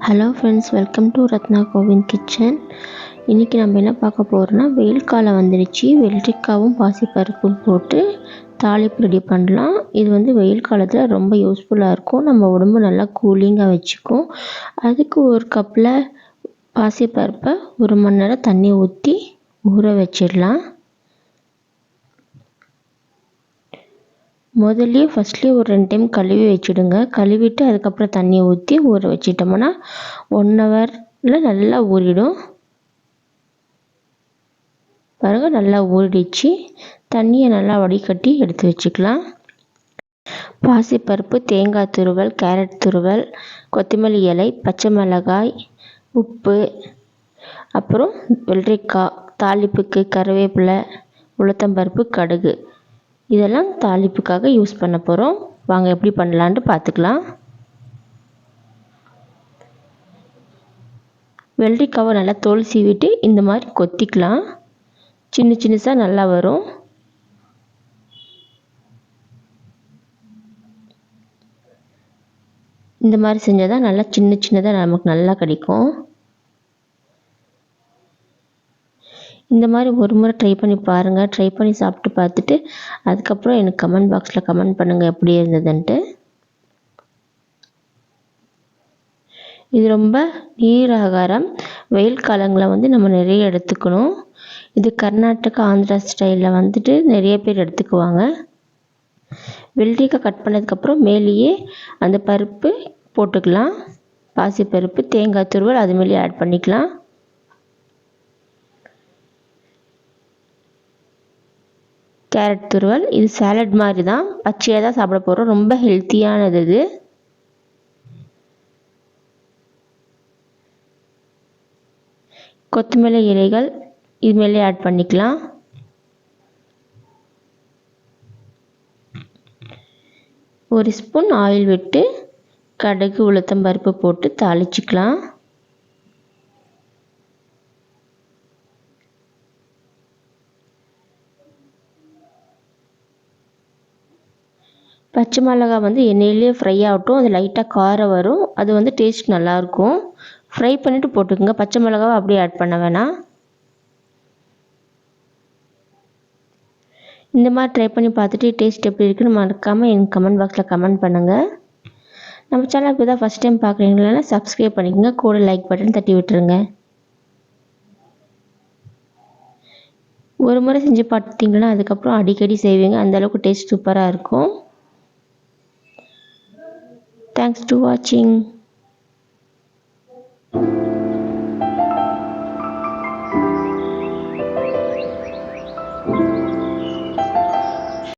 Hello friends, welcome to Ratna Kovind kitchen. இன்றைக்கி நம்ம என்ன பார்க்க போகிறோன்னா, வெயில் காலம் வந்துடுச்சு. வெள்ளரிக்காவும் பாசிப்பருப்பும் போட்டு தாளிப்பு ரெடி பண்ணலாம். இது வெயில் காலத்தில் ரொம்ப யூஸ்ஃபுல்லாக இருக்கும். நம்ம உடம்பு நல்லா கூலிங்காக வச்சுக்கும். அதுக்கு ஒரு கப்பில் பாசிப்பருப்பை 1 மணி நேரம் தண்ணி ஊற்றி ஊற வச்சிடலாம். ஃபஸ்ட்லேயே ஒரு 2 டைம் கழுவி வச்சுடுங்க. கழுவிட்டு அதுக்கப்புறம் தண்ணியை ஊற்றி ஊற வச்சிட்டோம்னா 1 ஹவரில் நல்லா ஊறிடும். பாருங்கள், நல்லா ஊறிடுச்சு. தண்ணியை நல்லா வடிகட்டி எடுத்து வச்சுக்கலாம். பாசிப்பருப்பு, தேங்காய் துருவல், கேரட் துருவல், கொத்தமல்லி இலை, பச்சை மிளகாய், உப்பு, அப்புறம் வெள்ளரிக்காய், தாளிப்புக்கு கருவேப்பிலை, உளுத்தம்பருப்பு, கடுகு, இதெல்லாம் தாளிப்புக்காக யூஸ் பண்ண போகிறோம். வாங்க எப்படி பண்ணலான்ட்டு பார்த்துக்கலாம். வெள்ளரிக்காவை நல்லா தோல் சீவிட்டு இந்த மாதிரி கொத்திக்கலாம். சின்னசாக நல்லா வரும். இந்த மாதிரி செஞ்சால் தான் நல்லா சின்னதாக நமக்கு நல்லா கிடைக்கும். இந்த மாதிரி ஒரு முறை ட்ரை பண்ணி பாருங்கள். ட்ரை பண்ணி சாப்பிட்டு பார்த்துட்டு அதுக்கப்புறம் எனக்கு கமெண்ட் பாக்ஸில் கமெண்ட் பண்ணுங்கள் எப்படி இருந்ததுன்ட்டு. இது ரொம்ப நீர் ஆகாரம். வெயில் காலங்களில் நம்ம நிறைய எடுத்துக்கணும். இது கர்நாடகா, ஆந்திரா ஸ்டைலில் நிறைய பேர் எடுத்துக்குவாங்க. வெள்ளரிக்காய் கட் பண்ணதுக்கப்புறம் மேலேயே அந்த பருப்பு போட்டுக்கலாம். பாசிப்பருப்பு, தேங்காய் துருவல் அது மேலேயே ஆட் பண்ணிக்கலாம். கேரட் துருவல், இது சாலட் மாதிரி தான், பச்சையாக தான் சாப்பிட போகிறோம். ரொம்ப ஹெல்த்தியானது இது. கொத்தமல்லி இலைகள் இது மேலே ஆட் பண்ணிக்கலாம். ஒரு ஸ்பூன் ஆயில் விட்டு கடுகு, உளுத்தம்பருப்பு போட்டு தாளிச்சிக்கலாம். பச்சை மிளகாய் எண்ணெயிலே ஃப்ரை ஆகட்டும். அது லைட்டாக காரம் வரும். அது டேஸ்ட் நல்லாயிருக்கும். ஃப்ரை பண்ணிவிட்டு போட்டுக்கோங்க. பச்சை மிளகாவை அப்படியே ஆட் பண்ண வேணாம். இந்த மாதிரி ட்ரை பண்ணி பார்த்துட்டு டேஸ்ட் எப்படி இருக்குன்னு மறக்காமல் எனக்கு கமெண்ட் பாக்ஸில் கமெண்ட் பண்ணுங்கள். நம்ம சேனலுக்கு தான் ஃபஸ்ட் டைம் பார்க்குறீங்களா, சப்ஸ்கிரைப் பண்ணிக்கோங்க. கூட லைக் பட்டன் தட்டி விட்டுருங்க. ஒரு முறை செஞ்சு பார்த்தீங்கன்னா அதுக்கப்புறம் அடிக்கடி செய்வீங்க. அந்தளவுக்கு டேஸ்ட் சூப்பராக இருக்கும். Thanks to watching.